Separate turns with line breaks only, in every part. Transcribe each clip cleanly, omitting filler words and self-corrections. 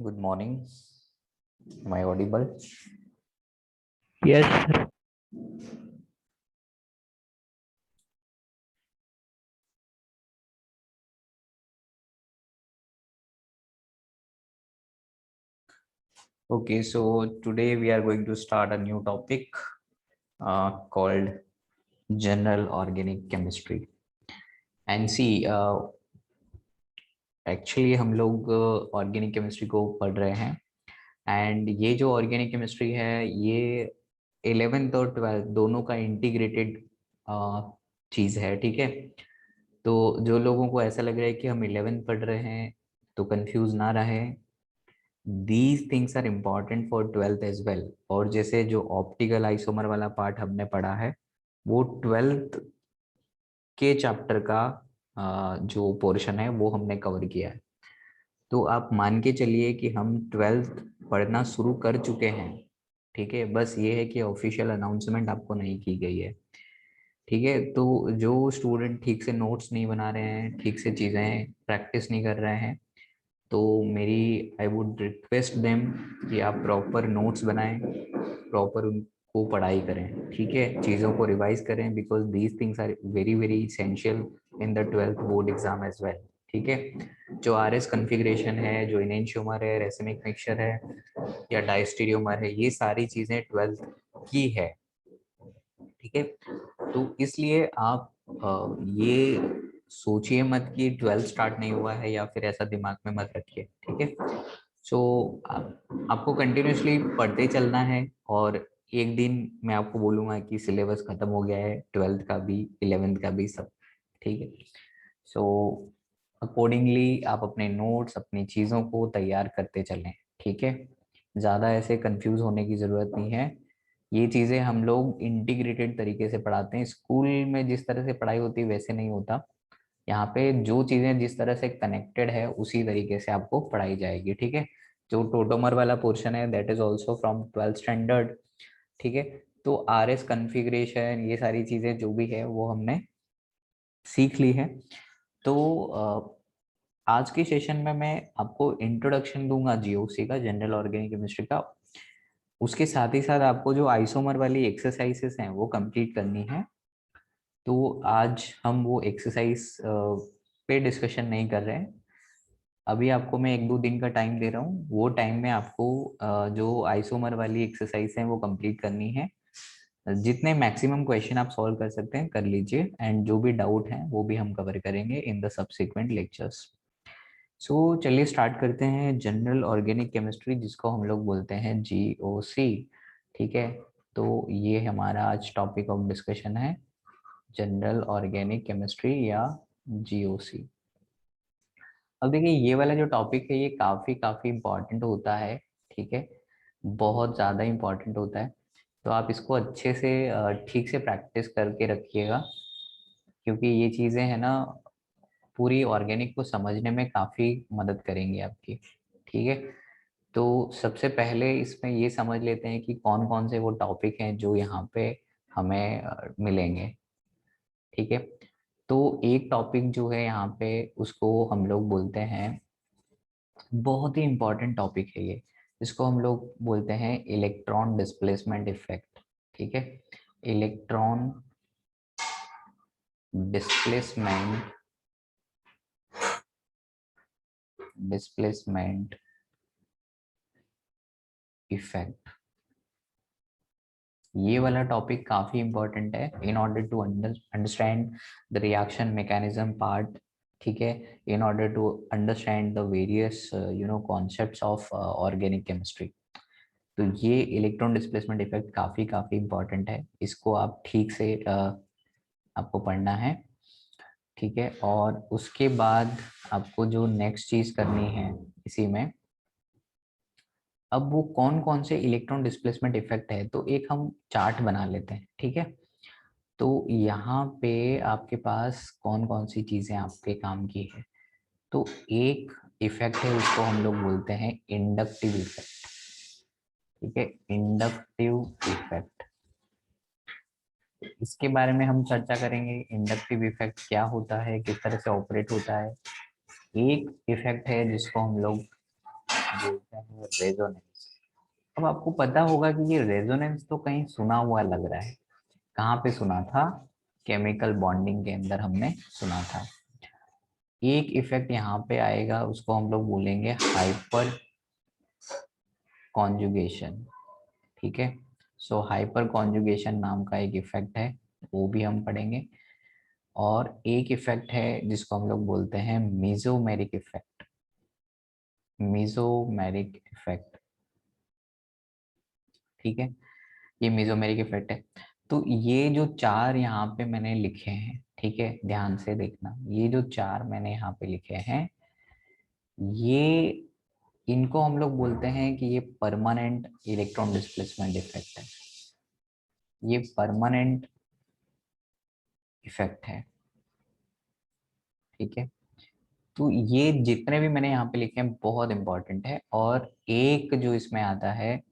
Good morning. Am I audible?
Yes, sir.
Okay, so today we are going to start a new topic called General Organic Chemistry. And see, actually हम लोग organic chemistry को पढ़ रहे हैं and ये जो organic chemistry है ये 11th और 12th दोनों का इंटीग्रेटेड चीज़ है, ठीक है। तो जो लोगों को ऐसा लग रहा है कि हम 11th पढ़ रहे हैं तो कंफ्यूज ना रहे, these things are important for 12th as well. और जैसे जो ऑप्टिकल आइसोमर वाला पार्ट हमने पढ़ा है वो 12th के चैप्टर का जो पोर्शन है वो हमने कवर किया है। तो आप मान के चलिए कि हम 12th पढ़ना शुरू कर चुके हैं, ठीक है। बस ये है कि ऑफिशियल अनाउंसमेंट आपको नहीं की गई है, ठीक है। तो जो स्टूडेंट ठीक से नोट्स नहीं बना रहे हैं, ठीक से चीज़ें प्रैक्टिस नहीं कर रहे हैं, तो मेरी आई वुड रिक्वेस्ट देम कि आप प्रॉपर नोट्स बनाएं, प्रॉपर उनको पढ़ाई करें, ठीक है। चीज़ों को रिवाइज करें because these things are very very essential in the 12th board exam as well, ठीक है। जो आर एस कन्फिग्रेशन है, जो इनेंशियोमर है, रेसिमिक मिक्सचर है या डायस्टीरियोमर है, ये सारी चीज़ें 12th की है, ठीक है। तो इसलिए आप ये सोचिए मत कि 12th स्टार्ट नहीं हुआ है या फिर ऐसा दिमाग में मत रखिए, ठीक है। सो आपको कंटिन्यूसली पढ़ते चलना है और एक दिन मैं आपको बोलूँगा कि सिलेबस खत्म हो गया है, 12th का भी 11th का भी सब, ठीक है। सो अकॉर्डिंगली आप अपने नोट्स, अपनी चीज़ों को तैयार करते चलें, ठीक है। ज़्यादा ऐसे कंफ्यूज होने की ज़रूरत नहीं है। ये चीज़ें हम लोग इंटीग्रेटेड तरीके से पढ़ाते हैं। स्कूल में जिस तरह से पढ़ाई होती है वैसे नहीं होता। यहाँ पे जो चीज़ें जिस तरह से कनेक्टेड है उसी तरीके से आपको पढ़ाई जाएगी, ठीक है। जो टोटोमर वाला पोर्शन है that is also from 12th standard, ठीक है। तो आर एस कन्फिग्रेशन ये सारी चीज़ें जो भी है वो हमने सीख ली है। तो आज के सेशन में मैं आपको इंट्रोडक्शन दूंगा जीओसी का, जनरल ऑर्गेनिक केमिस्ट्री का। उसके साथ ही साथ आपको जो आइसोमर वाली एक्सरसाइजेस हैं वो कंप्लीट करनी है। तो आज हम वो एक्सरसाइज पे डिस्कशन नहीं कर रहे हैं। अभी आपको मैं 1-2 दिन का टाइम दे रहा हूँ, वो टाइम में आपको जो आइसोमर वाली एक्सरसाइज है वो कंप्लीट करनी है। जितने मैक्सिमम क्वेश्चन आप सॉल्व कर सकते हैं कर लीजिए एंड जो भी डाउट है वो भी हम कवर करेंगे इन द सब्सिक्वेंट लेक्चर्स। सो चलिए स्टार्ट करते हैं जनरल ऑर्गेनिक केमिस्ट्री, जिसको हम लोग बोलते हैं जीओसी, ठीक है। तो ये हमारा आज टॉपिक ऑफ डिस्कशन है, जनरल ऑर्गेनिक केमिस्ट्री या जीओसी। अब देखिए ये वाला जो टॉपिक है ये काफ़ी काफ़ी इम्पोर्टेंट होता है, ठीक है। बहुत ज़्यादा इम्पोर्टेंट होता है। तो आप इसको अच्छे से ठीक से प्रैक्टिस करके रखिएगा, क्योंकि ये चीज़ें हैं ना पूरी ऑर्गेनिक को समझने में काफ़ी मदद करेंगी आपकी, ठीक है। तो सबसे पहले इसमें ये समझ लेते हैं कि कौन कौन से वो टॉपिक हैं जो यहाँ पे हमें मिलेंगे, ठीक है। तो एक टॉपिक जो है यहाँ पे उसको हम लोग बोलते हैं, बहुत ही इम्पोर्टेंट टॉपिक है ये, इसको हम लोग बोलते हैं इलेक्ट्रॉन डिस्प्लेसमेंट इफेक्ट, ठीक है। इलेक्ट्रॉन डिस्प्लेसमेंट डिस्प्लेसमेंट इफेक्ट, ये वाला टॉपिक काफी इंपॉर्टेंट है in order to understand the reaction mechanism part, ठीक है। In order to understand the various concepts of organic chemistry. तो ये इलेक्ट्रॉन डिस्प्लेसमेंट इफेक्ट काफी काफी इंपॉर्टेंट है, इसको आप ठीक से आपको पढ़ना है, ठीक है। और उसके बाद आपको जो नेक्स्ट चीज करनी है इसी में, अब वो कौन कौन से इलेक्ट्रॉन डिस्प्लेसमेंट इफेक्ट है तो एक हम चार्ट बना लेते हैं, ठीक है। तो यहाँ पे आपके पास कौन कौन सी चीजें आपके काम की है। तो एक इफेक्ट है उसको हम लोग बोलते हैं इंडक्टिव इफेक्ट, ठीक है। इंडक्टिव इफेक्ट, इसके बारे में हम चर्चा करेंगे। इंडक्टिव इफेक्ट क्या होता है, किस तरह से ऑपरेट होता है। एक इफेक्ट है जिसको हम लोग बोलते हैं रेजोनेंस। अब आपको पता होगा कि ये रेजोनेंस तो कहीं सुना हुआ लग रहा है। कहाँ पे सुना था? केमिकल बॉन्डिंग के अंदर हमने सुना था। एक इफेक्ट यहाँ पे आएगा, उसको हम लोग बोलेंगे हाइपर कॉन्जुगेशन। ठीक है, सो हाइपर कॉन्जुगेशन नाम का एक इफेक्ट है, वो भी हम पढ़ेंगे। और एक इफेक्ट है जिसको हम लोग बोलते हैं मीजोमेरिक इफेक्ट। मीजोमेरिक इफेक्ट, ठीक है, ये मीजोमेरिक इफेक्ट है। तो ये जो चार यहाँ पे मैंने लिखे हैं, ठीक है, ध्यान से देखना, ये जो चार मैंने यहाँ पे लिखे हैं, ये इनको हम लोग बोलते हैं कि ये परमानेंट इलेक्ट्रॉन डिस्प्लेसमेंट इफेक्ट है। ये परमानेंट इफेक्ट है, ठीक है। तो ये जितने भी मैंने यहाँ पे लिखे हैं बहुत इंपॉर्टेंट है। और एक जो इसमें आता है,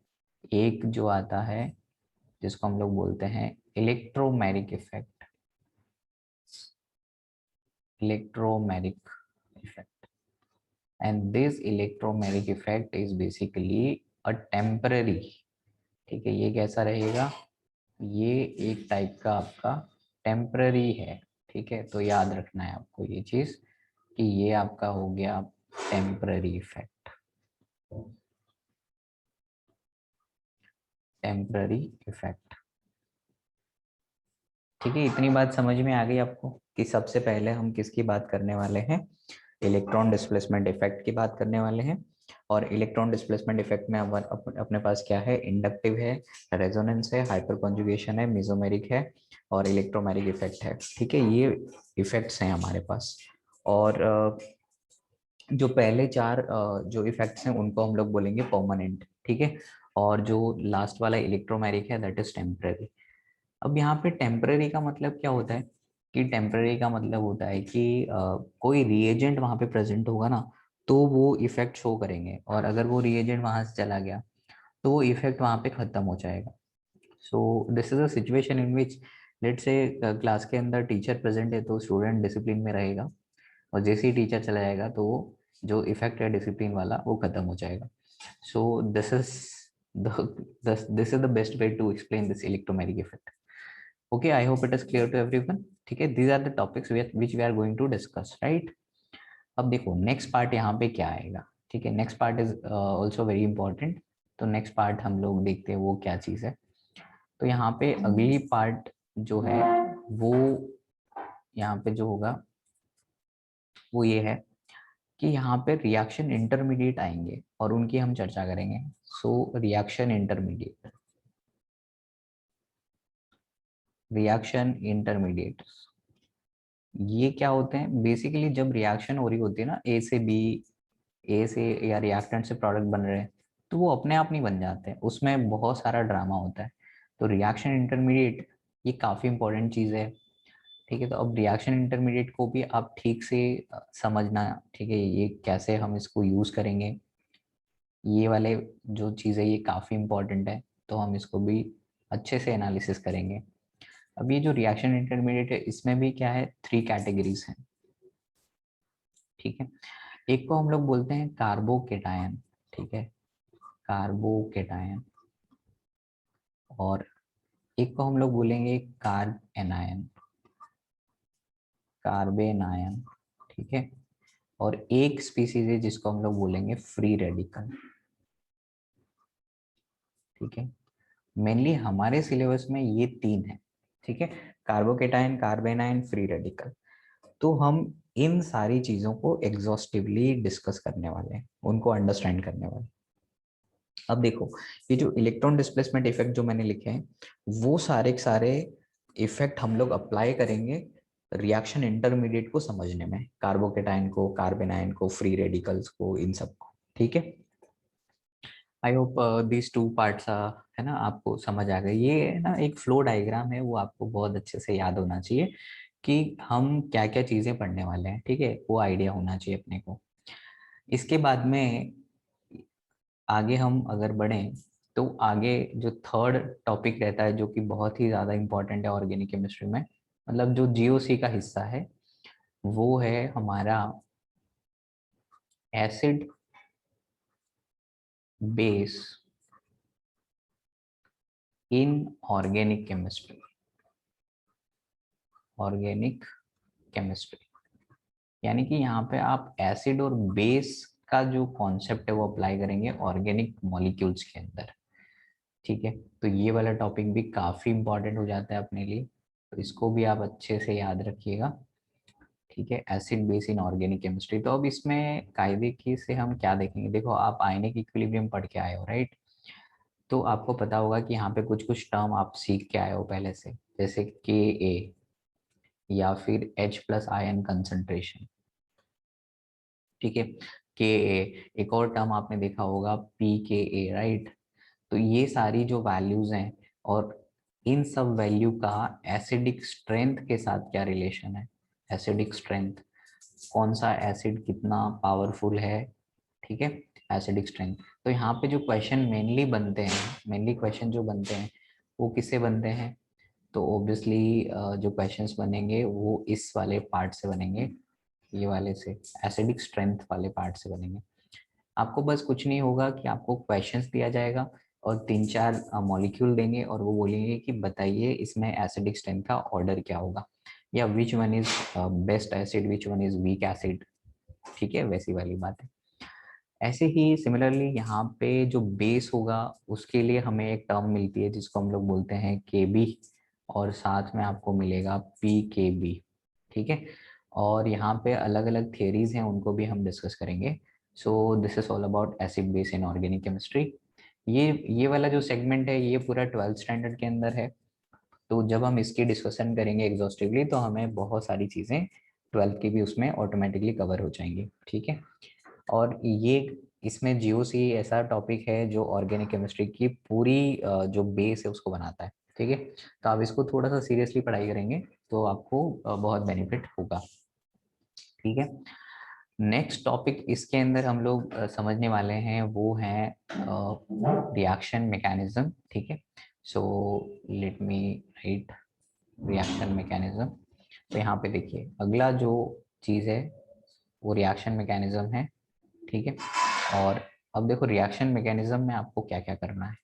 एक जो आता है जिसको हम लोग बोलते हैं electromeric effect. Electromeric effect, and this electromeric effect is basically a temporary, ठीक है। ये कैसा रहेगा? ये एक टाइप का आपका टेम्पररी है, ठीक है। तो याद रखना है आपको ये चीज कि ये आपका हो गया टेम्पररी इफेक्ट। टेम्पररी इफेक्ट, ठीक है। इतनी बात समझ में आ गई आपको कि सबसे पहले हम किसकी बात करने वाले हैं? इलेक्ट्रॉन डिस्प्लेसमेंट इफेक्ट की बात करने वाले हैं। और इलेक्ट्रॉन डिस्प्लेसमेंट इफेक्ट में अपने पास क्या है? इंडक्टिव है, रेजोनेंस है, हाइपर कॉन्जुगेशन है, मेसोमेरिक है और इलेक्ट्रोमेरिक इफेक्ट है, ठीक है। ये इफेक्ट्स हैं हमारे पास। और जो पहले चार जो इफेक्ट्स हैं उनको हम लोग बोलेंगे परमानेंट, ठीक है। और जो लास्ट वाला इलेक्ट्रोमेरिक है दैट इज टेम्पररी। अब यहाँ पे टेम्पररी का मतलब क्या होता है? कि टेम्पररी का मतलब होता है कि कोई रिएजेंट वहाँ पे प्रेजेंट होगा ना, तो वो इफेक्ट शो करेंगे, और अगर वो रिएजेंट वहाँ से चला गया तो वो इफेक्ट वहाँ पे खत्म हो जाएगा। So this is a situation in which, let's say class के अंदर टीचर प्रेजेंट है तो स्टूडेंट डिसिप्लिन में रहेगा, और जैसे ही टीचर चला जाएगा तो वो जो इफेक्ट है डिसिप्लिन वाला वो खत्म हो जाएगा। So this is the best way to explain this electromagnetic effect. Okay, I hope it is clear to everyone. ठीक है, these are the topics which we are going to discuss, right? अब देखो next part यहाँ पे क्या आएगा, ठीक है। Next part is also very important. तो नेक्स्ट पार्ट हम लोग देखते हैं वो क्या चीज़ है। तो यहाँ पे अगली पार्ट जो है वो यहाँ पे जो होगा वो ये है कि यहाँ पे रिएक्शन इंटरमीडिएट आएंगे और उनकी हम चर्चा करेंगे। So reaction intermediate, reaction intermediate ये क्या होते हैं? बेसिकली जब रिएक्शन हो रही होती है ना, ए से बी, ए से या रिएक्टेंट से प्रोडक्ट बन रहे हैं, तो वो अपने आप नहीं बन जाते हैं, उसमें बहुत सारा ड्रामा होता है। तो रिएक्शन इंटरमीडिएट ये काफ़ी इंपॉर्टेंट चीज़ है, ठीक है। तो अब रिएक्शन इंटरमीडिएट को भी आप ठीक से समझना, ठीक है, ये कैसे हम इसको यूज़ करेंगे, ये वाले जो चीज़ है ये काफ़ी इंपॉर्टेंट है। तो हम इसको भी अच्छे से एनालिसिस करेंगे। अब ये जो रिएक्शन इंटरमीडिएट है इसमें भी क्या है, 3 कैटेगरीज हैं, ठीक है। एक को हम लोग बोलते हैं कार्बोकेटायन, ठीक है, कार्बोकेटायन। और एक को हम लोग बोलेंगे कार्ब एनायन, कार्बेनायन, ठीक है। और एक स्पीसीज है जिसको हम लोग बोलेंगे फ्री रेडिकल, ठीक है। मेनली हमारे सिलेबस में ये 3 है, ठीक है, कार्बोकेटायन, कार्बेनायन, फ्री रेडिकल। तो हम इन सारी चीजों को एग्जॉस्टिवली डिस्कस करने वाले हैं, उनको अंडरस्टैंड करने वाले। अब देखो ये जो इलेक्ट्रॉन डिस्प्लेसमेंट इफेक्ट जो मैंने लिखे हैं वो सारे के सारे इफेक्ट हम लोग अप्लाई करेंगे रिएक्शन इंटरमीडिएट को समझने में, कार्बोकेटाइन को, कार्बेनाइन को, फ्री रेडिकल्स को, इन सब को, ठीक है। आई होप दीज 2 पार्ट्स है ना आपको समझ आ गए। ये ना एक फ्लो डायग्राम है, वो आपको बहुत अच्छे से याद होना चाहिए कि हम क्या क्या चीजें पढ़ने वाले हैं, ठीक है, वो आइडिया होना चाहिए अपने को। इसके बाद में आगे हम अगर बढ़ें तो आगे जो थर्ड टॉपिक रहता है जो कि बहुत ही ज़्यादा इम्पोर्टेंट है ऑर्गेनिक केमिस्ट्री में, मतलब जो जीओसी का हिस्सा है, वो है हमारा acid base in organic chemistry, organic chemistry यानी कि यहाँ पे आप एसिड और बेस का जो कॉन्सेप्ट है वो अप्लाई करेंगे ऑर्गेनिक मॉलिक्यूल्स के अंदर। ठीक है, तो ये वाला टॉपिक भी काफी इंपॉर्टेंट हो जाता है अपने लिए, तो इसको भी आप अच्छे से याद रखिएगा। ठीक है, acid base in organic chemistry. तो अब इसमें कायदे की से हम क्या देखेंगे, देखो आप आयनिक इक्विलिब्रियम पढ़ के आए हो राइट, तो आपको पता होगा कि यहाँ पे कुछ कुछ टर्म आप सीख के आए हो पहले से, जैसे के ए या फिर H प्लस आयन कंसंट्रेशन। ठीक है, के ए, एक और टर्म आपने देखा होगा पी के ए राइट। तो ये सारी जो वैल्यूज हैं और इन सब वैल्यू का एसिडिक स्ट्रेंथ के साथ क्या रिलेशन है, एसिडिक स्ट्रेंथ, कौन सा एसिड कितना पावरफुल है। ठीक है, एसिडिक स्ट्रेंथ। तो यहाँ पे जो क्वेश्चन मेनली बनते हैं, मेनली क्वेश्चन जो बनते हैं वो किससे बनते हैं, तो ऑब्वियसली जो क्वेश्चंस बनेंगे वो इस वाले पार्ट से बनेंगे, ये वाले से, एसिडिक स्ट्रेंथ वाले पार्ट से बनेंगे। आपको बस कुछ नहीं होगा कि आपको क्वेश्चंस दिया जाएगा और 3-4 मॉलिक्यूल देंगे और वो बोलेंगे कि बताइए इसमें एसिडिक स्ट्रेंथ का ऑर्डर क्या होगा, या which one is best acid, which one is weak acid. ठीक है, वैसी वाली बात है। ऐसे ही सिमिलरली यहाँ पे जो बेस होगा उसके लिए हमें एक टर्म मिलती है जिसको हम लोग बोलते हैं के बी, और साथ में आपको मिलेगा पी के बी। ठीक है, और यहाँ पे अलग अलग थियरीज हैं उनको भी हम डिस्कस करेंगे। सो this is all about acid base in organic chemistry. ये वाला जो सेगमेंट है ये पूरा 12th स्टैंडर्ड के अंदर है, तो जब हम इसकी डिस्कशन करेंगे एग्जॉस्टिवली तो हमें बहुत सारी चीज़ें 12th की भी उसमें ऑटोमेटिकली कवर हो जाएंगी। ठीक है, और ये इसमें जीओसी ऐसा टॉपिक है जो ऑर्गेनिक केमिस्ट्री की पूरी जो बेस है उसको बनाता है। ठीक है, तो आप इसको थोड़ा सा सीरियसली पढ़ाई करेंगे तो आपको बहुत बेनिफिट होगा। ठीक है, नेक्स्ट टॉपिक इसके अंदर हम लोग समझने वाले हैं वो है रिएक्शन मैकेनिज्म। ठीक है, so let me right reaction mechanism. तो यहाँ पे देखिए अगला जो चीज़ है वो रिएक्शन मैकेनिज्म है। ठीक है, और अब देखो रिएक्शन मैकेनिज्म में आपको क्या क्या करना है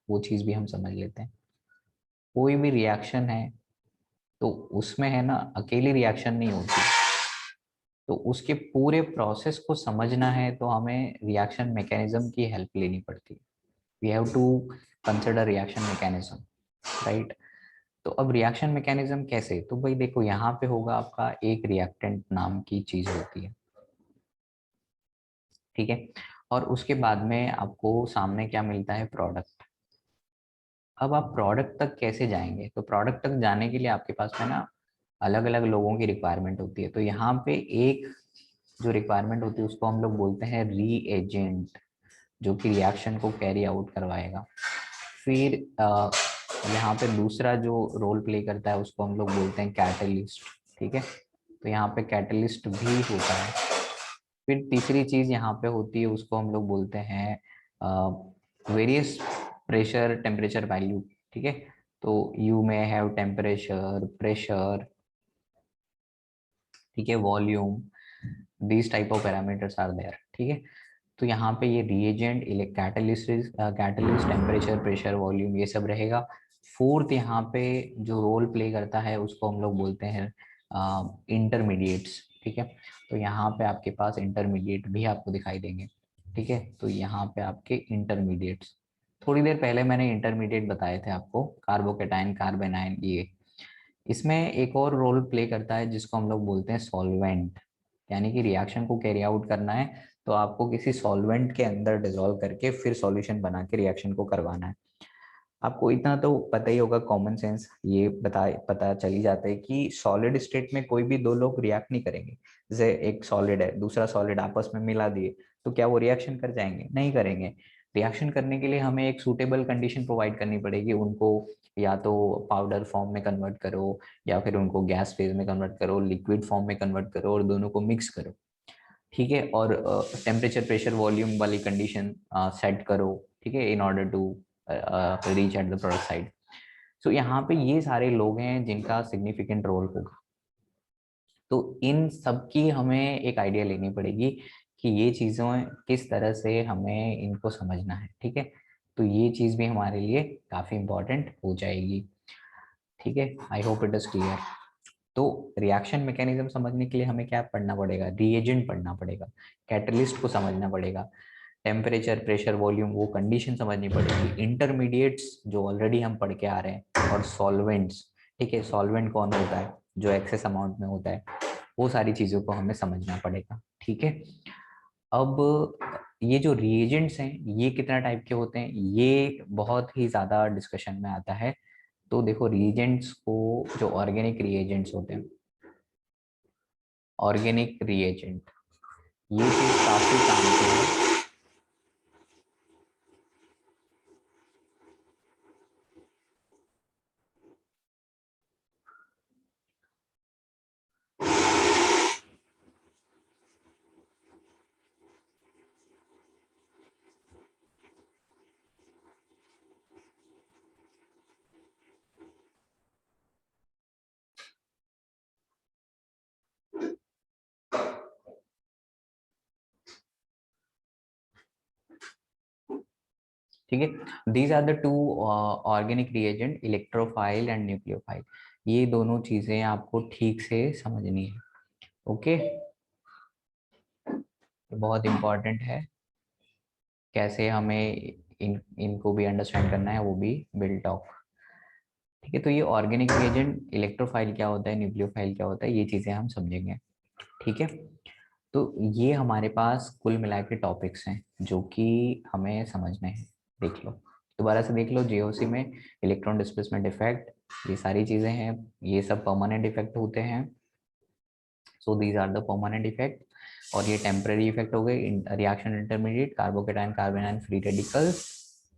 वो चीज़ भी हम समझ लेते हैं। कोई भी रिएक्शन है तो उसमें है ना अकेली रिएक्शन नहीं होती, तो उसके पूरे प्रोसेस को समझना है तो हमें रिएक्शन मैकेनिज्म की हेल्प लेनी पड़ती है। We have to consider reaction mechanism right. तो अब रिएक्शन मैकेनिज्म कैसे, तो भाई देखो यहाँ पे होगा आपका एक रिएक्टेंट नाम की चीज होती है। ठीक है, और उसके बाद में आपको सामने क्या मिलता है, प्रोडक्ट। अब आप प्रोडक्ट तक कैसे जाएंगे, तो प्रोडक्ट तक जाने के लिए आपके पास में ना अलग अलग लोगों की रिक्वायरमेंट होती है। तो यहाँ पे एक जो रिक्वायरमेंट होती है उसको हम लोग बोलते हैं रीएजेंट, जो कि रिएक्शन को कैरी आउट करवाएगा। फिर यहाँ पे दूसरा जो रोल प्ले करता है उसको हम लोग बोलते हैं कैटलिस्ट। ठीक है, तो यहाँ पे कैटलिस्ट भी होता है। फिर तीसरी चीज यहाँ पे होती है उसको हम लोग बोलते हैं वेरियस प्रेशर टेम्परेचर वैल्यू। ठीक है, तो यू में हैव टेम्परेचर, प्रेशर, ठीक है, volume, these type of parameters are there. ठीक है, तो यहाँ पे ये reagent, catalyst, catalyst, temperature, pressure, volume, ये सब रहेगा। फोर्थ यहाँ पे जो रोल प्ले करता है उसको हम लोग बोलते हैं इंटरमीडिएट्स। ठीक है, तो यहाँ पे आपके पास इंटरमीडिएट भी आपको दिखाई देंगे। ठीक है, तो यहाँ पे आपके इंटरमीडिएट्स, थोड़ी देर पहले मैंने इंटरमीडिएट बताए थे आपको, कार्बोकेटाइन, कार्बेनाइन, ये इसमें एक और रोल प्ले करता है जिसको हम लोग बोलते हैं सॉल्वेंट। यानी कि रिएक्शन को कैरी आउट करना है तो आपको किसी सॉल्वेंट के अंदर डिसॉल्व करके फिर सॉल्यूशन बना के रिएक्शन को करवाना है। आपको इतना तो पता ही होगा, कॉमन सेंस ये पता चल ही जाता है कि सॉलिड स्टेट में कोई भी दो लोग रिएक्ट नहीं करेंगे। जैसे एक सॉलिड है दूसरा सॉलिड आपस में मिला दिए तो क्या वो रिएक्शन कर जाएंगे, नहीं करेंगे। रिएक्शन करने के लिए हमें एक सूटेबल कंडीशन प्रोवाइड करनी पड़ेगी उनको, या तो पाउडर फॉर्म में कन्वर्ट करो या फिर उनको गैस फेज में कन्वर्ट करो, लिक्विड फॉर्म में कन्वर्ट करो और दोनों को मिक्स करो। ठीक है, और टेम्परेचर, प्रेशर, वॉल्यूम वाली कंडीशन सेट करो। ठीक है, in order to reach at the product side. So यहाँ पे ये सारे लोग हैं जिनका सिग्निफिकेंट रोल होगा। तो इन सब की हमें एक आइडिया लेनी पड़ेगी कि ये चीज़ें किस तरह से हमें इनको समझना है, ठीक है। तो ये चीज़ भी हमारे लिए काफ़ी इम्पोर्टेंट हो जाएगी, ठीक है। I hope it is clear. तो रिएक्शन मैकेनिज्म समझने के लिए हमें क्या पढ़ना पड़ेगा, रिएजेंट पढ़ना पड़ेगा, कैटलिस्ट को समझना पड़ेगा, टेम्परेचर, प्रेशर, वॉल्यूम, वो कंडीशन समझनी पड़ेगी, इंटरमीडिएट्स जो ऑलरेडी हम पढ़ के आ रहे हैं, और सॉल्वेंट्स, ठीक है। सॉल्वेंट कौन होता है, जो एक्सेस अमाउंट में होता है, वो सारी चीज़ों को हमें समझना पड़ेगा, ठीक है। अब ये जो रिएजेंट्स हैं ये कितना टाइप के होते हैं, ये बहुत ही ज़्यादा डिस्कशन में आता है। तो देखो रिएजेंट्स को, जो ऑर्गेनिक रिएजेंट्स होते हैं, ऑर्गेनिक रिएजेंट, ये चीज़ काफ़ी काम की है। ठीक है, these are the two organic reagent, electrophile and nucleophile. ये दोनों चीजें आपको ठीक से समझनी है, ओके। बहुत इंपॉर्टेंट है, कैसे हमें इनको भी अंडरस्टैंड करना है, वो भी विल टॉक, ठीक है। तो ये ऑर्गेनिक रिएजेंट, इलेक्ट्रोफाइल क्या होता है, न्यूक्लियोफाइल क्या होता है, ये चीजें हम समझेंगे, ठीक है। तो ये हमारे पास कुल मिला के टॉपिक्स हैं जो कि हमें समझने हैं। देख लो, दोबारा से देख लो, जेओसी में इलेक्ट्रॉन डिस्प्लेसमेंट इफेक्ट, ये सारी चीजें हैं, ये सब परमानेंट इफेक्ट होते हैं। So these are the permanent effect. और ये टेम्पररी इफेक्ट हो गए, reaction intermediate, carbocation, carbanion, free radicals.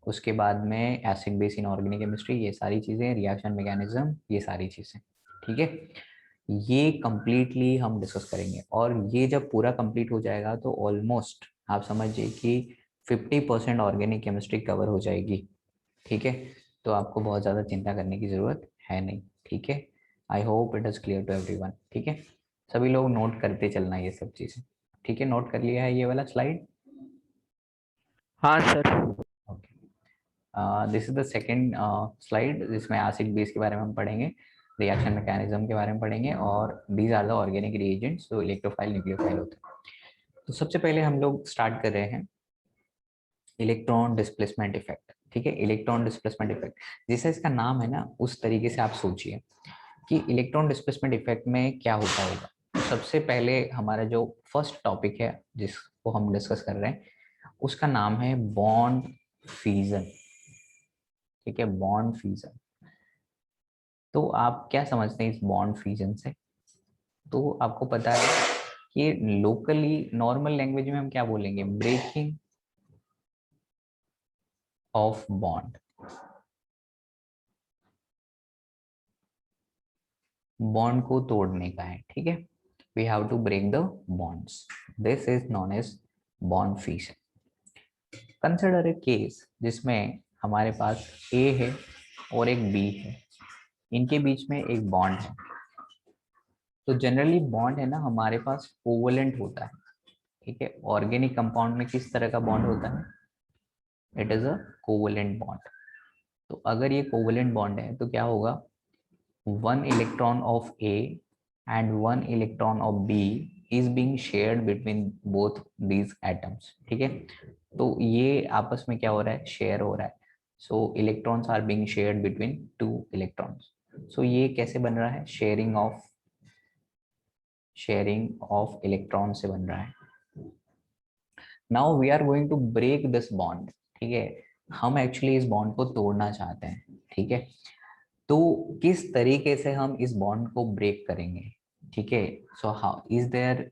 उसके बाद में acid base in organic chemistry, ये सारी चीजें, रिएक्शन मैकेनिज्म, ये सारी चीजें, ठीक है। ये कंप्लीटली हम डिस्कस करेंगे, और ये जब पूरा कंप्लीट हो जाएगा तो ऑलमोस्ट आप समझिए कि 50% ऑर्गेनिक केमिस्ट्री कवर हो जाएगी, ठीक है। तो आपको बहुत ज़्यादा चिंता करने की ज़रूरत है नहीं, ठीक है। I hope it is clear to everyone, ठीक है। सभी लोग नोट करते चलना ये सब चीज़ें, ठीक है। नोट कर लिया है ये वाला स्लाइड,
हाँ sir.
Okay. This is the second slide, जिसमें एसिड बेस के बारे में हम पढ़ेंगे, रिएक्शन मैकेनिज्म के बारे में पढ़ेंगे, और these are the organic reagents जो इलेक्ट्रोफाइल, न्यूक्लियोफाइल होते हैं। तो सबसे पहले हम लोग स्टार्ट कर रहे हैं इलेक्ट्रॉन डिस्प्लेसमेंट इफेक्ट, ठीक है। इलेक्ट्रॉन डिस्प्लेसमेंट इफेक्ट, जैसा इसका नाम है ना, उस तरीके से आप सोचिए कि इलेक्ट्रॉन डिस्प्लेसमेंट इफेक्ट में क्या होता होगा। तो सबसे पहले हमारा जो फर्स्ट टॉपिक है जिसको हम डिस्कस कर रहे हैं, उसका नाम है बॉन्ड फ्यूजन, ठीक है, बॉन्ड फ्यूजन। तो आप क्या समझते हैं इस बॉन्ड फ्यूजन से, तो आपको पता है कि लोकली नॉर्मल लैंग्वेज में हम क्या बोलेंगे, ब्रेकिंग ऑफ बॉन्ड, बॉन्ड को तोड़ने का है, ठीक है। We have to break the bonds, this is known as bond fusion. Consider a case जिसमें हमारे पास ए है और एक बी है, इनके बीच में एक बॉन्ड है। तो जनरली बॉन्ड है ना हमारे पास कोवलेंट होता है, ठीक है। ऑर्गेनिक कंपाउंड में किस तरह का बॉन्ड होता है, it is a covalent bond. तो अगर ये कोवलेंट बॉन्ड है तो क्या होगा, one electron of A and one electron of B is being shared between both these atoms, ठीक है। तो ये आपस में क्या हो रहा है, शेयर हो रहा है। So electrons are being shared between two electrons. So ये कैसे बन रहा है, शेयरिंग ऑफ इलेक्ट्रॉन से बन रहा है। Now we are going to break this bond, ठीक है। हम एक्चुअली इस बॉन्ड को तोड़ना चाहते हैं, ठीक है। तो किस तरीके से हम इस बॉन्ड को ब्रेक करेंगे, ठीक है। So how is there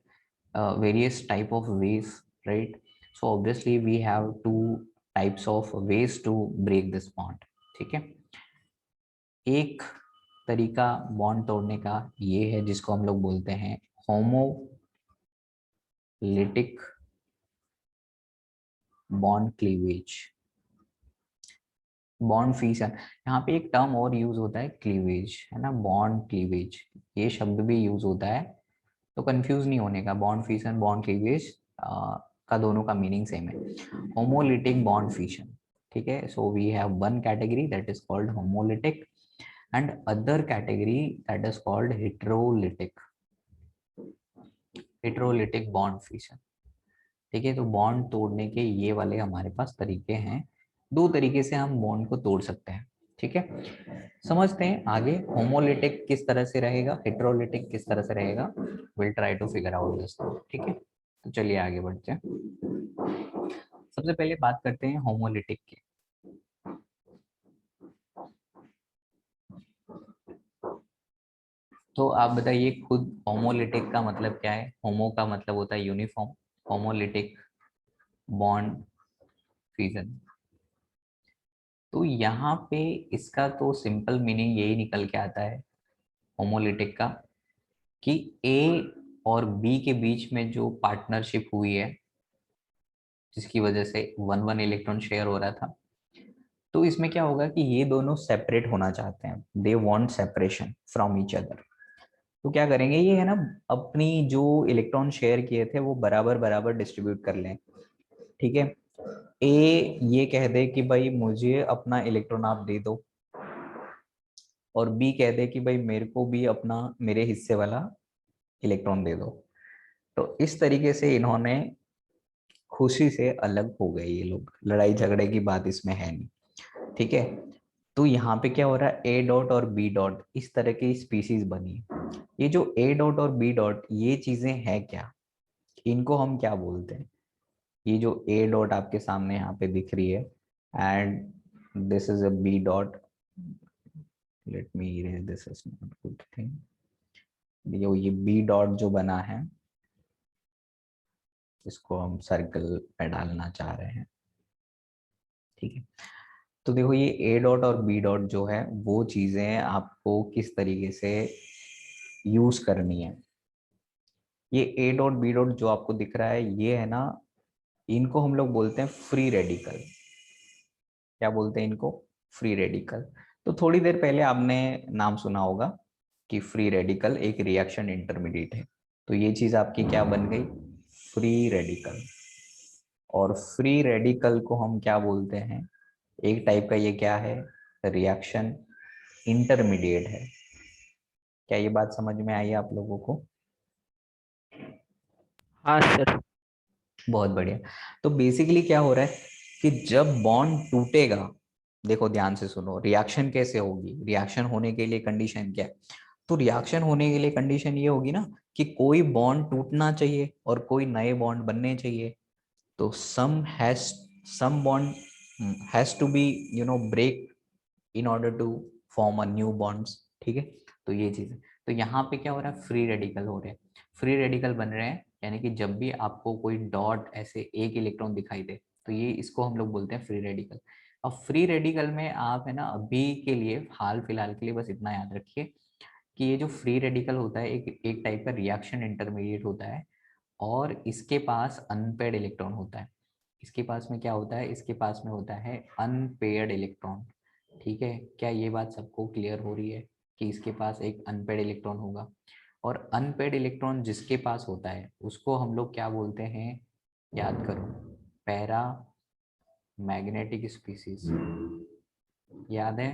various type of ways, right. So obviously we have two types of ways to break this bond, ठीक है। एक तरीका बॉन्ड तोड़ने का ये है जिसको हम लोग बोलते हैं homolytic bond cleavage, bond fission. यहाँ पे एक टर्म और यूज होता है क्लीवेज, है ना, बॉन्ड क्लीवेज, ये शब्द भी यूज होता है। तो कंफ्यूज नहीं होने का, बॉन्ड फिशन, बॉन्ड क्लीवेज का दोनों का मीनिंग सेम है, होमोलिटिक बॉन्ड फिशन, ठीक है। So we have one category that is called homolytic and other category that is called heterolytic bond fission, ठीक है। तो बॉन्ड तोड़ने के ये वाले हमारे पास तरीके हैं, दो तरीके से हम बॉन्ड को तोड़ सकते हैं, ठीक है। समझते हैं आगे होमोलिटिक किस तरह से रहेगा, हेट्रोलिटिक किस तरह से रहेगा, will try to figure out this, ठीक है। तो चलिए आगे बढ़ते हैं। सबसे पहले बात करते हैं होमोलिटिक की। तो आप बताइए खुद होमोलिटिक का मतलब क्या है। होमो का मतलब होता है यूनिफॉर्म, होमोलिटिक बॉन्ड फ्यूजन। तो यहाँ पे इसका तो सिंपल मीनिंग यही निकल के आता है होमोलिटिक का, कि ए और बी के बीच में जो पार्टनरशिप हुई है जिसकी वजह से 1-1 इलेक्ट्रॉन शेयर हो रहा था, तो इसमें क्या होगा कि ये दोनों सेपरेट होना चाहते हैं, they want separation from each other. तो क्या करेंगे, ये है ना, अपनी जो इलेक्ट्रॉन शेयर किए थे वो बराबर बराबर डिस्ट्रीब्यूट कर लें, ठीक है। ए ये कह दे कि भाई मुझे अपना इलेक्ट्रॉन आप दे दो, और बी कह दे कि भाई मेरे को भी अपना मेरे हिस्से वाला इलेक्ट्रॉन दे दो। तो इस तरीके से इन्होंने खुशी से अलग हो गए ये लोग, लड़ाई झगड़े की बात इसमें है नहीं, ठीक है। तो यहाँ पे क्या हो रहा है, ए डॉट और बी डॉट इस तरह की स्पीसीज बनी। ये जो ए डॉट और बी डॉट ये चीजें हैं क्या, इनको हम क्या बोलते हैं। ये जो ए डॉट आपके सामने यहाँ पे दिख रही है and this is a B dot, let me erase this, is not good thing. ये बी डॉट जो बना है इसको हम सर्कल पे डालना चाह रहे हैं, ठीक है। तो देखो ये ए डॉट और बी डॉट जो है वो चीजें आपको किस तरीके से यूज करनी है। ये ए डॉट बी डॉट जो आपको दिख रहा है ये है ना, इनको हम लोग बोलते हैं फ्री रेडिकल। क्या बोलते हैं इनको, फ्री रेडिकल। तो थोड़ी देर पहले आपने नाम सुना होगा कि फ्री रेडिकल एक रिएक्शन इंटरमीडिएट है। तो ये चीज आपकी क्या बन गई, फ्री रेडिकल। और फ्री रेडिकल को हम क्या बोलते हैं, एक टाइप का ये क्या है, रिएक्शन इंटरमीडिएट है। क्या ये बात समझ में आई आप लोगों को।
हाँ सर।
बहुत बढ़िया। तो बेसिकली क्या हो रहा है कि जब बॉन्ड टूटेगा, देखो ध्यान से सुनो, रिएक्शन कैसे होगी, रिएक्शन होने के लिए कंडीशन क्या है। तो रिएक्शन होने के लिए कंडीशन ये होगी ना कि कोई बॉन्ड टूटना चाहिए और कोई नए बॉन्ड बनने चाहिए। तो some bond has to be break in order to form a new bonds, ठीक है। तो ये चीज है। तो यहाँ पे क्या हो रहा है, फ्री रेडिकल हो रहे हैं, फ्री रेडिकल बन रहे हैं, यानी कि जब भी आपको कोई डॉट ऐसे एक इलेक्ट्रॉन दिखाई दे तो ये इसको हम लोग बोलते हैं फ्री रेडिकल। अब फ्री रेडिकल में आप है ना, अभी के लिए हाल फिलहाल के लिए बस इतना याद रखिए कि ये जो फ्री रेडिकल होता है एक एक टाइप का रिएक्शन इंटरमीडिएट होता है, और इसके पास अनपेड इलेक्ट्रॉन होता है। इसके पास में क्या होता है, इसके पास में होता है अनपेयर्ड इलेक्ट्रॉन, ठीक है। क्या ये बात सबको क्लियर हो रही है कि इसके पास एक अनपेड इलेक्ट्रॉन होगा, और अनपेड इलेक्ट्रॉन जिसके पास होता है उसको हम लोग क्या बोलते हैं, याद करो, पैरा मैग्नेटिक स्पीसीज, याद है।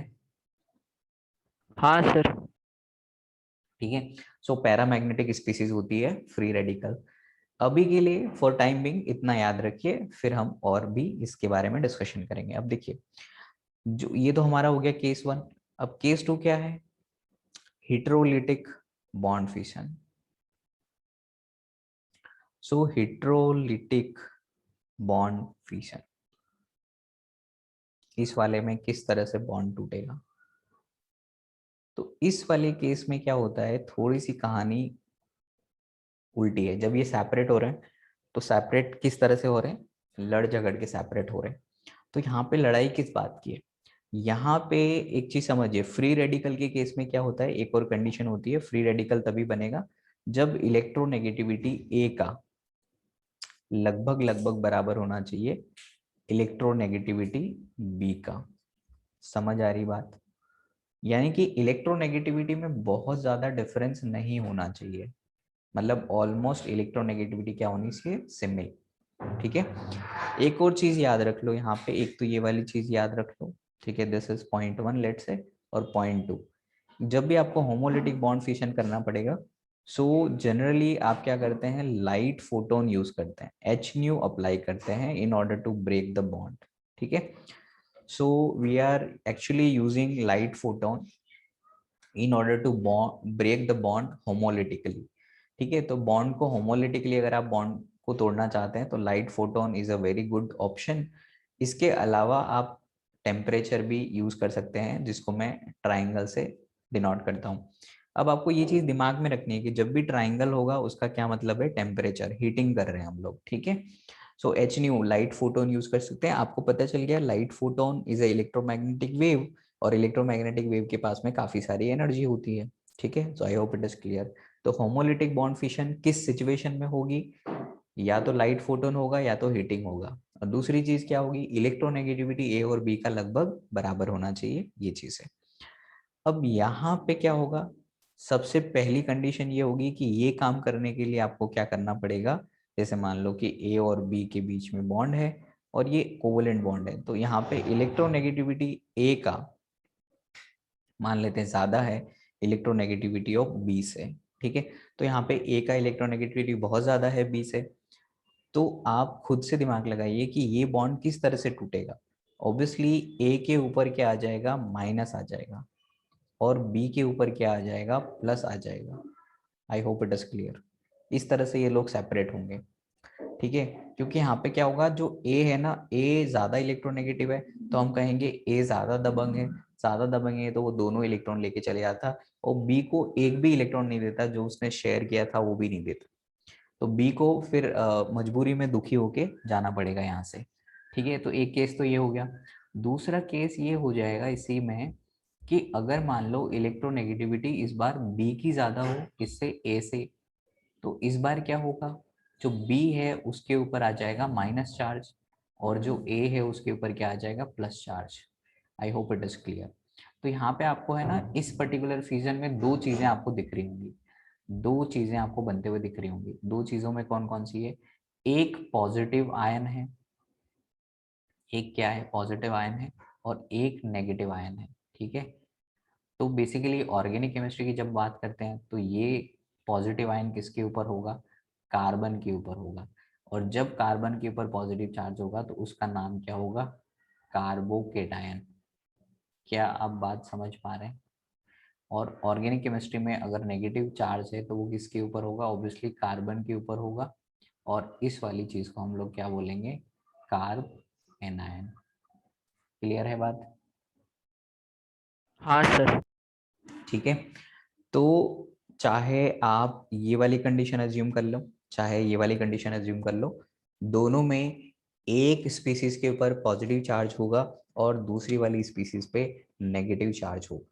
हाँ सर।
ठीक है। सो पैरामैग्नेटिक स्पीसीज होती है फ्री रेडिकल। अभी के लिए फॉर टाइम बिंग इतना याद रखिए, फिर हम और भी इसके बारे में डिस्कशन करेंगे। अब देखिए, जो ये तो हमारा हो गया केस 1। अब केस 2 क्या है, हेट्रोलिटिक बॉन्ड फिशन। सो हेट्रोलिटिक बॉन्ड फिशन, इस वाले में किस तरह से बॉन्ड टूटेगा। तो इस वाले केस में क्या होता है, थोड़ी सी कहानी उल्टी है। जब ये सेपरेट हो रहे हैं तो सेपरेट किस तरह से हो रहे हैं, लड़ झगड़ के सेपरेट हो रहे हैं। तो यहाँ पे लड़ाई किस बात की है, यहाँ पे एक चीज समझिए, फ्री रेडिकल के केस में क्या होता है, एक और कंडीशन होती है, फ्री रेडिकल तभी बनेगा जब इलेक्ट्रोनेगेटिविटी ए का लगभग लगभग बराबर होना चाहिए इलेक्ट्रोनेगेटिविटी बी का। समझ आ रही बात, यानी कि इलेक्ट्रोनेगेटिविटी में बहुत ज्यादा डिफरेंस नहीं होना चाहिए, मतलब ऑलमोस्ट इलेक्ट्रोनेगेटिविटी क्या होनी चाहिए, सिमिलर। ठीक है, एक और चीज याद रख लो यहाँ पे, एक तो ये वाली चीज याद रख लो, ठीक है, दिस इज पॉइंट 1 लेट से, और पॉइंट 2, जब भी आपको होमोलिटिक बॉन्ड फिशन करना पड़ेगा, सो जनरली आप क्या करते हैं, लाइट फोटोन यूज करते हैं, एच न्यू अप्लाई करते हैं in order to break the bond. ठीक है, so we are actually using light photon in order to break the bond homolytically. ठीक है, तो बॉन्ड को होमोलिटिकली अगर आप बॉन्ड को तोड़ना चाहते हैं तो light photon is a very good option. इसके अलावा आप टेम्परेचर भी यूज कर सकते हैं, जिसको मैं ट्राइंगल से डिनोट करता हूँ। अब आपको ये चीज दिमाग में रखनी है कि जब भी ट्राइंगल होगा उसका क्या मतलब है, टेम्परेचर, हीटिंग कर रहे हैं हम लोग। ठीक है, so H new light photon use कर सकते हैं। आपको पता चल गया light photon is a electromagnetic wave, और इलेक्ट्रोमैग्नेटिक वेव के पास में काफी सारी एनर्जी होती है। ठीक है, so I hope it is clear. तो होमोलिटिक बॉन्ड फिशन किस सिचुएशन में होगी, या तो लाइट फोटोन होगा या तो हीटिंग होगा, और दूसरी चीज क्या होगी, इलेक्ट्रोनेगेटिविटी ए और बी का लगभग बराबर होना चाहिए, ये चीज है। अब यहाँ पे क्या होगा, सबसे पहली कंडीशन ये होगी कि ये काम करने के लिए आपको क्या करना पड़ेगा, जैसे मान लो कि ए और बी के बीच में बॉन्ड है और ये कोवलेंट बॉन्ड है, तो यहाँ पे इलेक्ट्रोनेगेटिविटी ए का मान लेते हैं ज्यादा है इलेक्ट्रोनेगेटिविटी ऑफ बी से। ठीक है, तो यहाँ पे ए का इलेक्ट्रोनेगेटिविटी बहुत ज्यादा है बी से, तो आप खुद से दिमाग लगाइए कि ये बॉन्ड किस तरह से टूटेगा। ऑब्वियसली ए के ऊपर क्या आ जाएगा, माइनस आ जाएगा, और बी के ऊपर क्या आ जाएगा, प्लस आ जाएगा। आई होप इट इज क्लियर। इस तरह से ये लोग सेपरेट होंगे। ठीक है, क्योंकि यहाँ पे क्या होगा, जो ए है ना, ए ज्यादा इलेक्ट्रोनेगेटिव है, तो हम कहेंगे ए ज्यादा दबंग है, ज्यादा दबंग है तो वो दोनों इलेक्ट्रॉन लेके चले जाता, और बी को एक भी इलेक्ट्रॉन नहीं देता, जो उसने शेयर किया था वो भी नहीं देता, तो बी को फिर मजबूरी में दुखी होके जाना पड़ेगा यहाँ से। ठीक है, तो एक केस तो ये हो गया। दूसरा केस ये हो जाएगा इसी में कि अगर मान लो इलेक्ट्रोनेगेटिविटी इस बार बी की ज्यादा हो किससे, ए से, तो इस बार क्या होगा, जो बी है उसके ऊपर आ जाएगा माइनस चार्ज, और जो ए है उसके ऊपर क्या आ जाएगा, plus charge. I hope it is clear. तो यहाँ पे आपको है ना, इस पर्टिकुलर फिजन में दो चीजें आपको दिख रही होंगी, दो चीजें आपको बनते हुए दिख रही होंगी। दो चीजों में कौन कौन सी है, एक पॉजिटिव आयन है, एक क्या है, पॉजिटिव आयन है, और एक नेगेटिव आयन है। ठीक है, तो बेसिकली ऑर्गेनिक केमिस्ट्री की जब बात करते हैं तो ये पॉजिटिव आयन किसके ऊपर होगा, कार्बन के ऊपर होगा, और जब कार्बन के ऊपर पॉजिटिव चार्ज होगा तो उसका नाम क्या होगा, कार्बोकेटायन। क्या आप बात समझ पा रहे हैं। और ऑर्गेनिक केमिस्ट्री में अगर नेगेटिव चार्ज है तो वो किसके ऊपर होगा, ऑब्वियसली कार्बन के ऊपर होगा, और इस वाली चीज को हम लोग क्या बोलेंगे, कार्ब एनायन। क्लियर है बात।
हाँ सर।
ठीक है, तो चाहे आप ये वाली कंडीशन अज्यूम कर लो, चाहे ये वाली कंडीशन अज्यूम कर लो, दोनों में एक स्पीसीज के ऊपर पॉजिटिव चार्ज होगा और दूसरी वाली स्पीसीज पे नेगेटिव चार्ज होगा।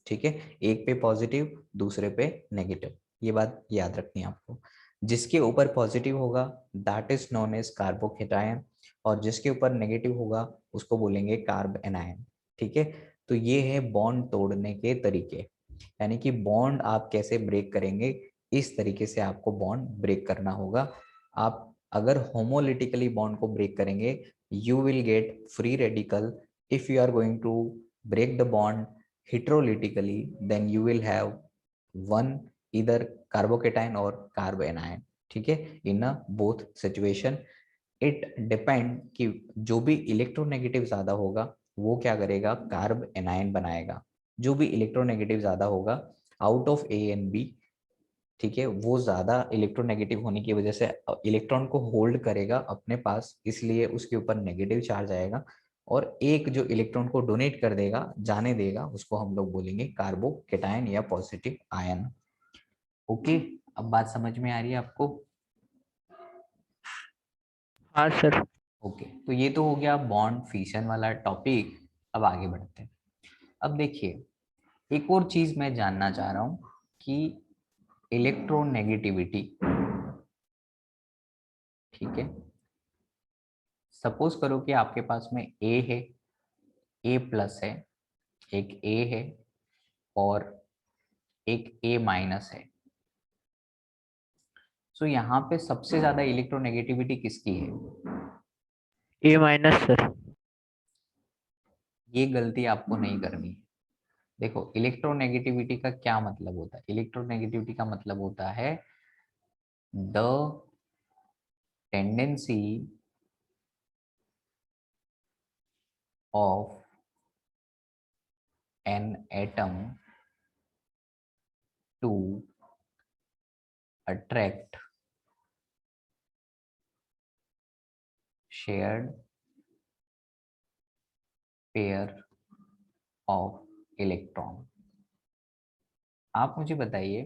ठीक है, एक पे पॉजिटिव दूसरे पे नेगेटिव, ये बात याद रखनी है आपको। जिसके ऊपर पॉजिटिव होगा that is known as carbocation, और जिसके ऊपर नेगेटिव होगा उसको बोलेंगे कार्ब एनायन। ठीक है, तो ये है बॉन्ड तोड़ने के तरीके, यानी कि बॉन्ड आप कैसे ब्रेक करेंगे, इस तरीके से आपको बॉन्ड ब्रेक करना होगा। आप अगर होमोलिटिकली बॉन्ड को ब्रेक करेंगे, you will get free radical. If you are going to break the bond heterolytically, then you will have one either carbocation or carbanion. ठीक है, in both situation it depend कि जो भी electronegative ज्यादा होगा वो क्या करेगा, कार्ब एनायन बनाएगा। जो भी इलेक्ट्रोनेगेटिव ज्यादा होगा out of A and B, ठीक है, वो ज्यादा इलेक्ट्रोनेगेटिव होने की वजह से इलेक्ट्रॉन को होल्ड करेगा अपने पास, इसलिए उसके ऊपर नेगेटिव चार्ज आएगा, और एक जो इलेक्ट्रॉन को डोनेट कर देगा, जाने देगा, उसको हम लोग बोलेंगे कार्बोकेटायन या पॉजिटिव आयन। ओके, अब बात समझ में आ रही है आपको।
हाँ सर।
ओके, तो ये तो हो गया बॉन्ड फिशन वाला टॉपिक। अब आगे बढ़ते हैं। अब देखिए, एक और चीज मैं जानना चाह रहा हूं कि इलेक्ट्रोनेगेटिविटी, ठीक है, सपोज करो कि आपके पास में ए है, ए प्लस है, एक ए है, और एक ए माइनस है। सो यहाँ पे सबसे ज्यादा इलेक्ट्रोनेगेटिविटी किसकी है?
ए माइनस सर।
ये गलती आपको नहीं करनी है। देखो इलेक्ट्रोनेगेटिविटी का क्या मतलब होता है? इलेक्ट्रोनेगेटिविटी का मतलब होता है the tendency of an atom to attract shared pair of electron. आप मुझे बताइए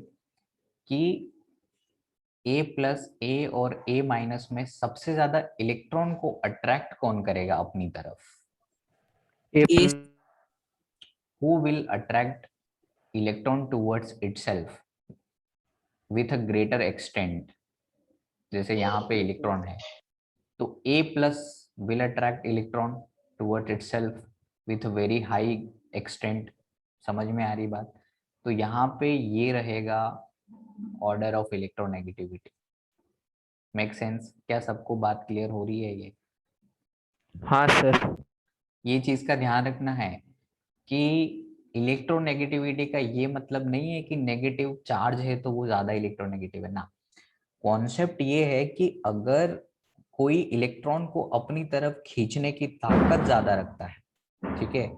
कि A प्लस ए और A माइनस में सबसे ज्यादा इलेक्ट्रॉन को अट्रैक्ट कौन करेगा अपनी तरफ?
ए
Who will attract electron towards itself with a greater extent? जैसे यहाँ पे इलेक्ट्रॉन है तो A plus will attract electron towards itself with a very high extent। समझ में आ रही बात? तो यहाँ पे ये रहेगा order of electronegativity. Make sense? क्या सबको बात क्लियर हो रही है?
हाँ सर।
ये चीज का ध्यान रखना है कि इलेक्ट्रोनेगेटिविटी का ये मतलब नहीं है कि नेगेटिव चार्ज है तो वो ज्यादा इलेक्ट्रोनेगेटिव है ना। कॉन्सेप्ट ये है कि अगर कोई इलेक्ट्रॉन को अपनी तरफ खींचने की ताकत ज्यादा रखता है, ठीक है,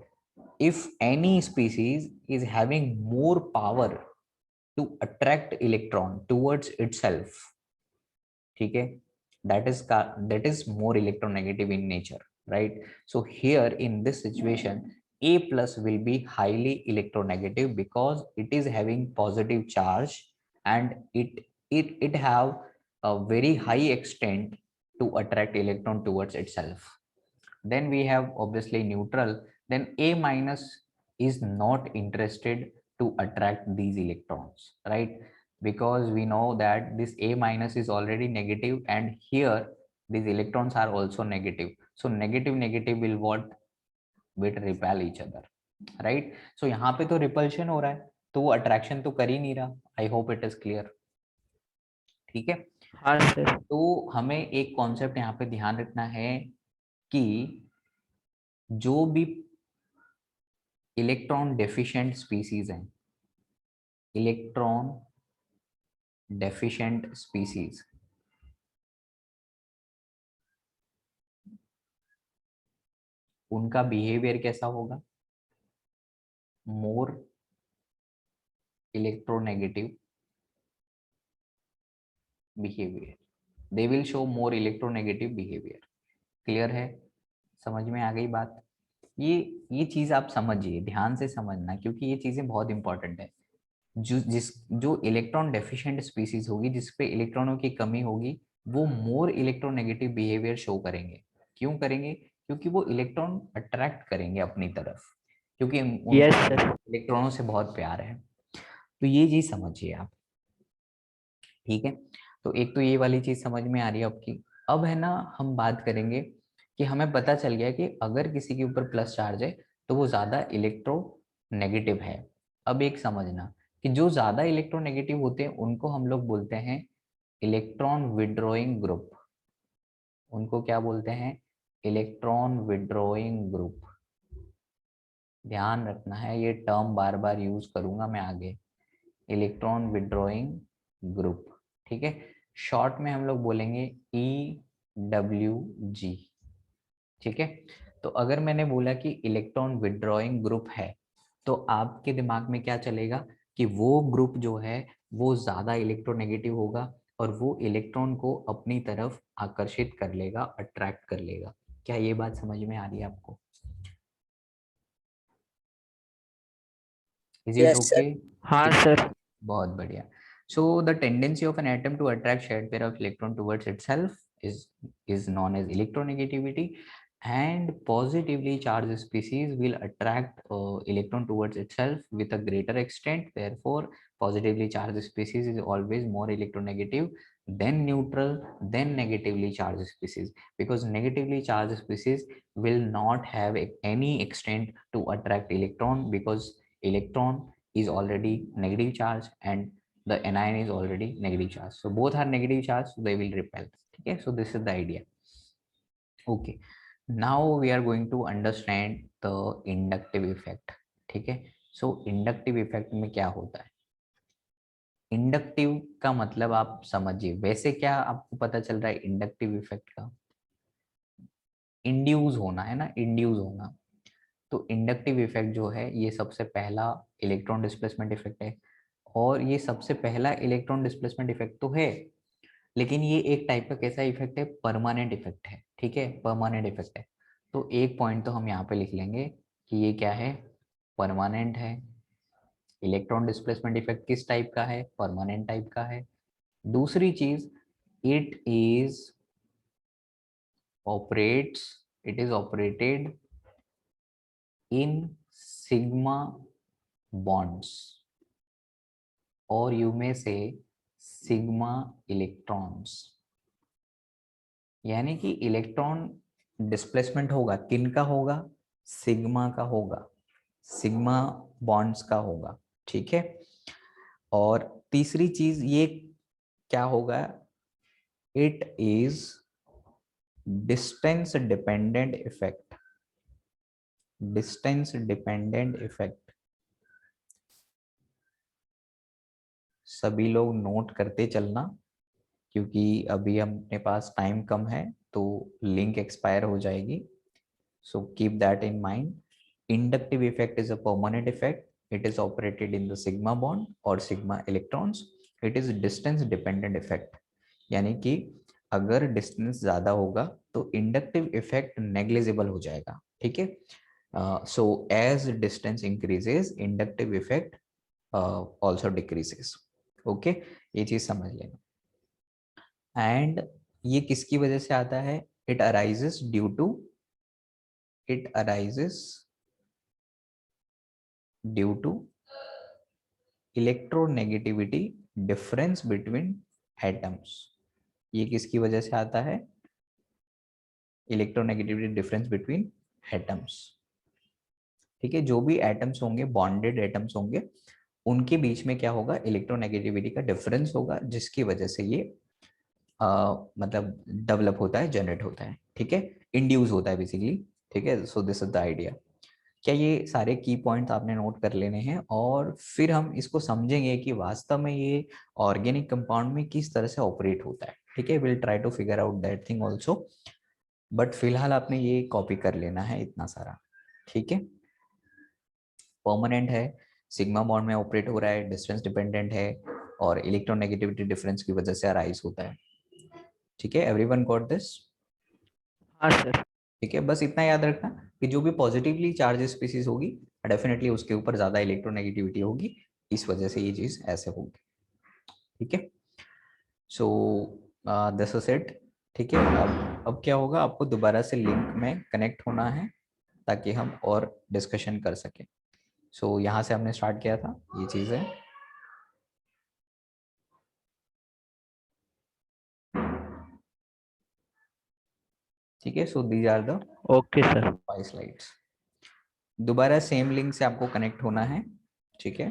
if any species is having more power to attract electron towards itself, ठीक है, that is more electronegative in nature, right? So here in this situation A plus will be highly electronegative because it is having positive charge and it have a very high extent to attract electron towards itself. Then we have obviously neutral. Then A minus is not interested to attract these electrons, right? Because we know that this A minus is already negative and here these electrons are also negative. So negative negative will what? Will repel each other, right? So यहाँ पे तो repulsion हो रहा है तो वो attraction तो कर ही नहीं रहा। I hope it is clear, ठीक है।
हाँ सर।
तो हमें एक कॉन्सेप्ट यहाँ पे ध्यान रखना है कि जो भी इलेक्ट्रॉन डेफिशिएंट स्पीसीज हैं, इलेक्ट्रॉन डेफिशिएंट स्पीसीज, उनका बिहेवियर कैसा होगा? More electronegative behaviour. They will show more electronegative behaviour. Clear है? समझ में आ गई बात? ये चीज आप समझिए, ध्यान से समझना, क्योंकि ये चीजें बहुत इंपॉर्टेंट है। जो इलेक्ट्रॉन डेफिशिएंट स्पीसीज होगी, जिसपे इलेक्ट्रॉनों की कमी होगी, वो मोर इलेक्ट्रोनेगेटिव बिहेवियर शो करेंगे। क्यों करेंगे? क्योंकि वो इलेक्ट्रॉन अट्रैक्ट करेंगे अपनी तरफ, क्योंकि
यस
उनको
सर।
इलेक्ट्रॉनों से बहुत प्यार है। तो ये चीज समझिए आप, ठीक है। तो एक तो ये वाली चीज समझ में आ रही है आपकी। अब है ना, हम बात करेंगे कि हमें पता चल गया कि अगर किसी के ऊपर प्लस चार्ज है तो वो ज्यादा इलेक्ट्रो नेगेटिव है। अब एक समझना कि जो ज्यादा इलेक्ट्रोनेगेटिव होते हैं उनको हम लोग बोलते हैं इलेक्ट्रॉन विड्रॉइंग ग्रुप। उनको क्या बोलते हैं? Electron withdrawing group. ध्यान रखना है, ये टर्म बार बार यूज करूंगा मैं आगे। इलेक्ट्रॉन विड्रॉइंग ग्रुप, ठीक है। शॉर्ट में हम लोग बोलेंगे EWG, ठीक है। तो अगर मैंने बोला कि इलेक्ट्रॉन विड्रॉइंग ग्रुप है तो आपके दिमाग में क्या चलेगा कि वो ग्रुप जो है वो ज्यादा इलेक्ट्रोनेगेटिव होगा और वो इलेक्ट्रॉन को अपनी तरफ आकर्षित कर लेगा, अट्रैक्ट कर लेगा। क्या ये बात समझ में आ रही है आपको? Is it
Yes, sir.
Okay?
हाँ सर।
बहुत बढ़िया। So the tendency of an atom to attract shared pair of electron towards itself is known as electronegativity, and positively charged species will attract electron towards itself with a greater extent. Therefore, positively charged species is always more electronegative than neutral, than negatively charged species, because negatively charged species will not have any extent to attract electron, because electron is already negative charge and the anion is already negative charge, so both are negative charge, so they will repel. ठीक है, so this is the idea. Okay, now we are going to understand the inductive effect. ठीक है, so inductive effect में क्या होता है? Inductive का मतलब आप समझिए, वैसे क्या आपको पता चल रहा है इंडक्टिव इफेक्ट का? इंड्यूस होना है ना, इंड्यूस होना। तो इंडक्टिव इफेक्ट जो है ये सबसे पहला इलेक्ट्रॉन डिस्प्लेसमेंट इफेक्ट है, और ये सबसे पहला इलेक्ट्रॉन डिस्प्लेसमेंट इफेक्ट तो है, लेकिन ये एक टाइप का कैसा इफेक्ट है? परमानेंट इफेक्ट है। ठीक है, परमानेंट इफेक्ट है। तो एक पॉइंट तो हम यहाँ पे लिख लेंगे कि ये क्या है? परमानेंट है। इलेक्ट्रॉन डिस्प्लेसमेंट इफेक्ट किस टाइप का है? परमानेंट टाइप का है। दूसरी चीज, it is operated in sigma bonds, और you may say sigma electrons। यानी कि इलेक्ट्रॉन डिस्प्लेसमेंट होगा, किन का होगा? सिग्मा का होगा, सिग्मा बॉन्ड्स का होगा। ठीक है, और तीसरी चीज ये क्या होगा? It is distance dependent effect. Distance dependent effect, सभी लोग नोट करते चलना, क्योंकि अभी अपने पास टाइम कम है तो लिंक एक्सपायर हो जाएगी। So keep that in mind. Inductive effect is a permanent effect, it is operated in the sigma bond और sigma electrons. It is distance dependent effect, यानी कि अगर डिस्टेंस ज्यादा होगा तो इंडक्टिव इफेक्ट नेग्लिजिबल हो जाएगा। ठीक है, so as distance increases inductive effect also decreases. Okay, ये चीज समझ लेना। एंड ये किसकी वजह से आता है? It arises due to electronegativity difference between atoms. ये किसकी वजह से आता है? Electronegativity difference between atoms. ठीक है, जो भी एटम्स होंगे, बॉन्डेड एटम्स होंगे, उनके बीच में क्या होगा? इलेक्ट्रोनेगेटिविटी का डिफरेंस होगा, जिसकी वजह से ये मतलब डेवलप होता है, जनरेट होता है। ठीक है, इंड्यूस होता है बेसिकली। ठीक है, सो दिस इज द आइडिया। क्या ये सारे की पॉइंट्स आपने नोट कर लेने हैं? और फिर हम इसको समझेंगे कि वास्तव में ये ऑर्गेनिक कंपाउंड में किस तरह से ऑपरेट होता है। ठीक है, will try to figure out that thing also, but फिलहाल आपने ये कॉपी कर लेना है इतना सारा। ठीक है, परमानेंट है, सिग्मा बॉन्ड में ऑपरेट हो रहा है, डिस्टेंस डिपेंडेंट है, और इलेक्ट्रोनेगेटिविटी डिफरेंस की वजह से अराइज होता है। ठीक है, एवरीवन गॉट दिस?
हाँ सर।
ठीक है, बस इतना याद रखना कि जो भी पॉजिटिवली चार्ज स्पीसीज होगी, डेफिनेटली उसके ऊपर ज्यादा इलेक्ट्रोनेगेटिविटी होगी, इस वजह से ये चीज ऐसे होगी। ठीक है, सो दिस इज इट। ठीक है, अब क्या होगा? आपको दोबारा से लिंक में कनेक्ट होना है ताकि हम और डिस्कशन कर सकें। सो यहाँ से हमने स्टार्ट किया था, ये चीज है। ठीक है, so these are the
okay sir.
5 slides. दोबारा सेम लिंक से आपको कनेक्ट होना है। ठीक है,